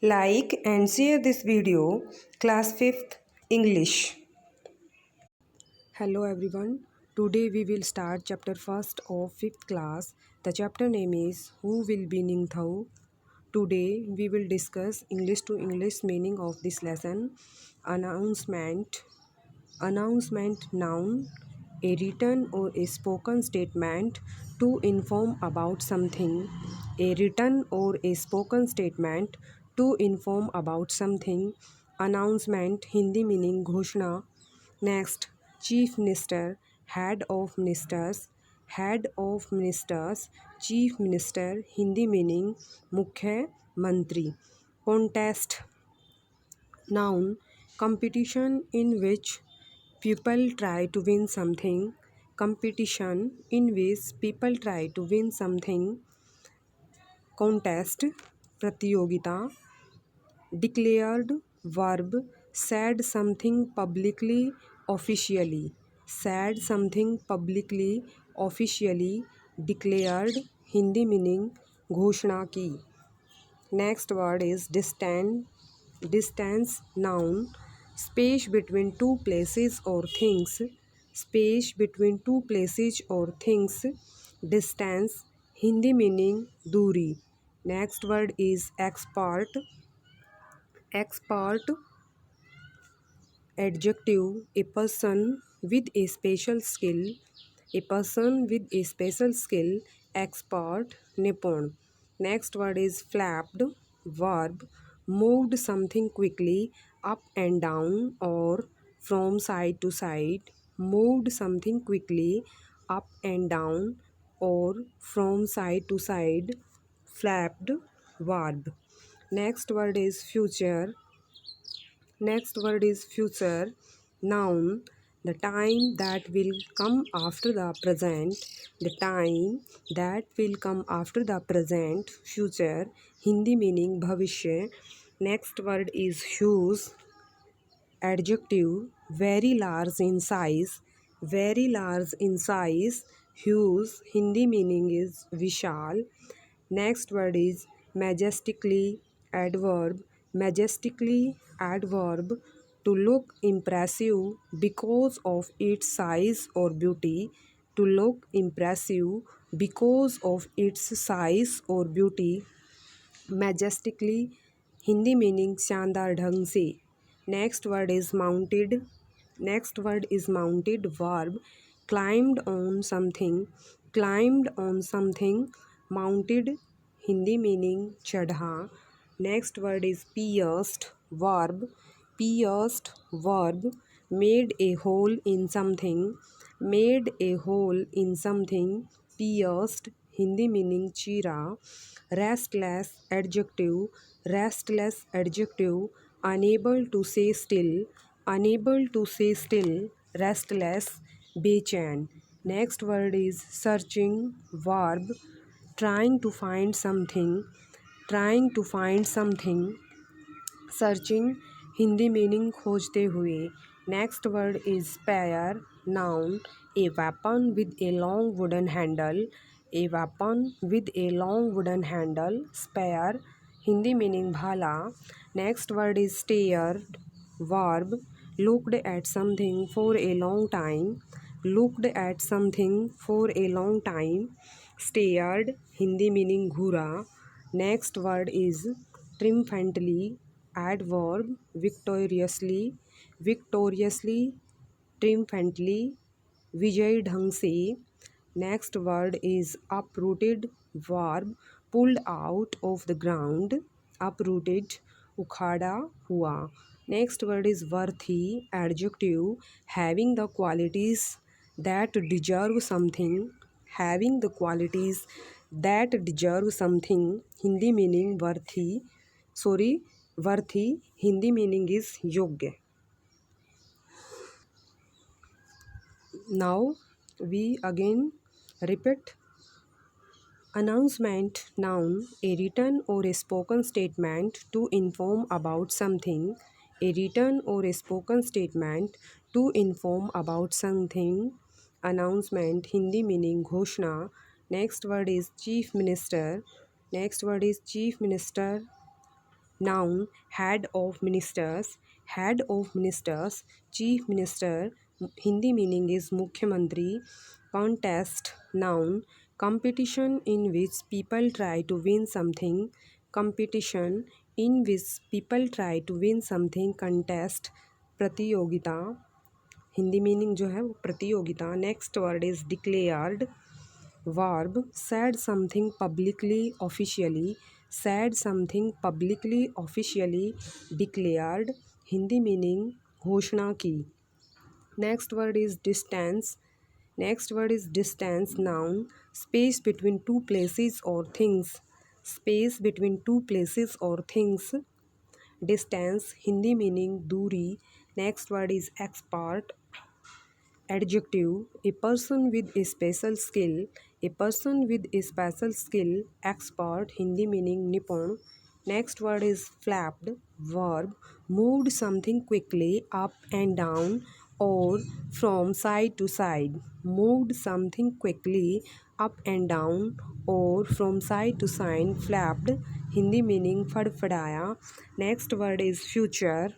Like and share this video. Class 5th English. Hello everyone. Today we will start chapter 1st of 5th class. The chapter name is Who Will Be Ning Thau. Today we will discuss English to English meaning of this lesson. Announcement. Announcement noun. A written or a spoken statement to inform about something. A written or a spoken statement to inform about something. Announcement Hindi meaning घोषणा. Next, Chief Minister, Head of Ministers. Head of Ministers, Chief Minister, Hindi meaning मुख्य मंत्री. Contest, noun, competition in which people try to win something. Competition in which people try to win something. Contest, प्रतियोगिता. Declared, verb, said something publicly, officially. Said something publicly, officially. Declared, Hindi meaning घोषणा की. Next word is distance. Distance, noun, space between two places or things. Space between two places or things. Distance, Hindi meaning दूरी. Next word is expert. Expert, adjective, a person with a special skill. A person with a special skill. Expert, nippon. Next word is flapped, verb, moved something quickly up and down or from side to side. Moved something quickly up and down or from side to side. Flapped, verb. Next word is future. Next word is future, noun, the time that will come after the present. The time that will come after the present, future, Hindi meaning bhavishya. Next word is huge, adjective, very large in size. Very large in size, huge, Hindi meaning is vishal. Next word is majestically, adverb. Majestically, adverb, to look impressive because of its size or beauty. To look impressive because of its size or beauty. Majestically, Hindi meaning शानदार ढंग से. Next word is mounted. Next word is mounted, verb, climbed on something. Climbed on something. Mounted, Hindi meaning चढ़ा. Next word is pierced, verb. Pierced, verb, made a hole in something. Made a hole in something. Pierced, Hindi meaning चीरा. Restless, adjective. Restless, adjective, unable to say still. Unable to say still. Restless, बेचैन. Next word is searching, verb, trying to find something. Trying to find something. Searching, Hindi meaning खोजते हुए. Next word is spear, noun, a weapon with a long wooden handle. A weapon with a long wooden handle. Spear, Hindi meaning bhala. Next word is stared, verb, looked at something for a long time. Looked at something for a long time. Stared, Hindi meaning घूरा. Next word is triumphantly, adverb, victoriously. Victoriously, triumphantly, विजयी ढंग से. Next word is uprooted, verb, pulled out of the ground. Uprooted, उखाड़ा हुआ. Next word is worthy, adjective, having the qualities that deserve something. Having the qualities that deserve something, Hindi meaning worthy, Hindi meaning is योग्य. Now we again repeat. Announcement, noun, a written or a spoken statement to inform about something. A written or a spoken statement to inform about something. Announcement, Hindi meaning घोषणा. Next word is chief minister. Next word is chief minister, Noun, head of ministers. Head of ministers, chief minister. Hindi meaning is Mukhyamantri. Contest, noun, competition in which people try to win something. Competition in which people try to win something. Contest, प्रतियोगिता. Hindi meaning जो है वो प्रतियोगिता. Next word is declared. Verb, said something publicly, officially. Said something publicly, officially. Declared, Hindi meaning घोषणा की. Next word is distance. Next word is distance, noun, space between two places or things. Space between two places or things. Distance, Hindi meaning दूरी. Next word is expert. Adjective, a person with a special skill. A person with a special skill. Expert, Hindi meaning निपुण. Next word is flapped. Verb, moved something quickly up and down or from side to side. Moved something quickly up and down or from side to side. Flapped, Hindi meaning फड़फड़ाया. Next word is future.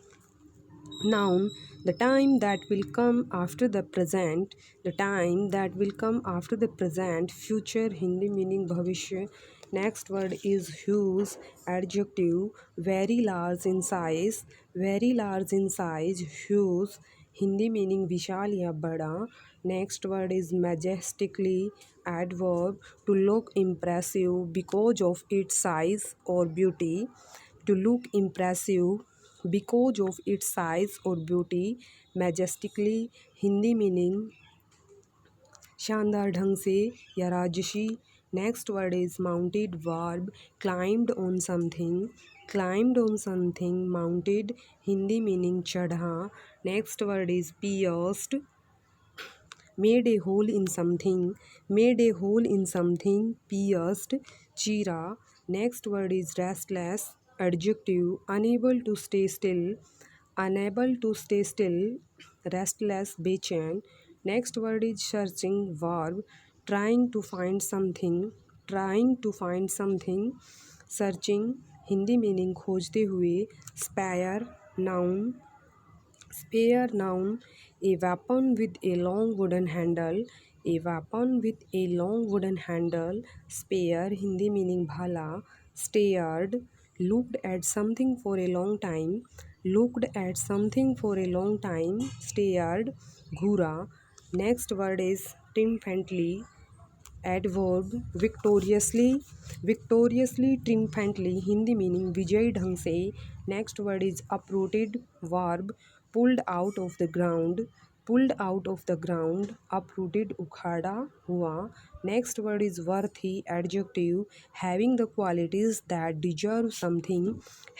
Noun, the time that will come after the present. The time that will come after the present. Future, Hindi meaning भविष्य. Next word is huge. Adjective, very large in size. Very large in size. Huge, Hindi meaning विशाल या बड़ा. Next word is majestically. Adverb, to look impressive because of its size or beauty. To look impressive because of its size or beauty. Majestically, Hindi meaning शानदार ढंग से या राजसी. Next word is mounted. Verb, climbed on something. Climbed on something. Mounted, Hindi meaning चढ़ा. Next word is pierced. Made a hole in something. Made a hole in something. Pierced, चीरा. Next word is restless. Adjective, unable to stay still. Unable to stay still. Restless, बेचैन. Next word is searching. Verb, trying to find something. Trying to find something. Searching, Hindi meaning खोजते हुए. Spear, noun. Spear, noun, a weapon with a long wooden handle. A weapon with a long wooden handle. Spear, Hindi meaning भाला. Stared, looked at something for a long time. Looked at something for a long time. Stared, घूरा. Next word is triumphantly. Adverb, victoriously. Victoriously, triumphantly, Hindi meaning विजयी ढंग से. Next word is uprooted. Verb, pulled out of the ground. Pulled out of the ground. Uprooted, उखाड़ा हुआ. Next word is worthy. Adjective, having the qualities that deserve something.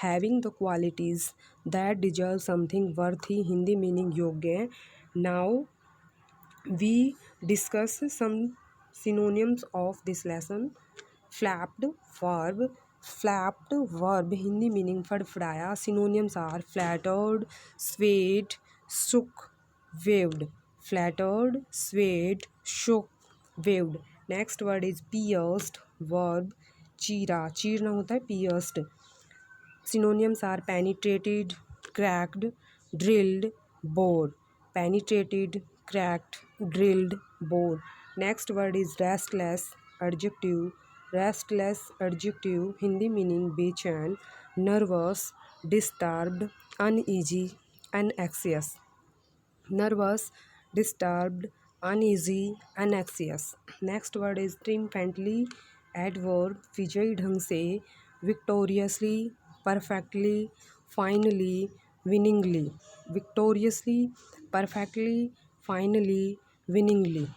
Having the qualities that deserve something. Worthy, Hindi meaning योग्य. Now we discuss some synonyms of this lesson. Flapped, verb. Flapped, verb, Hindi meaning फड़फड़ाया. Synonyms are flattered, swayed, shook, waved. Flattered, swayed, shook, waved. Next word is pierced. Verb, चीरा. चीरना होता है pierced. Synonyms are penetrated, cracked, drilled, bore. Penetrated, cracked, drilled, bore. Next word is restless. Adjective, restless, adjective, Hindi meaning बेचैन. Nervous, disturbed, uneasy, anxious. Nervous, disturbed, uneasy, anxious. Next word is triumphantly. Adverb, विजयी ढंग से. Victoriously, perfectly, finally, winningly. Victoriously, perfectly, finally, winningly.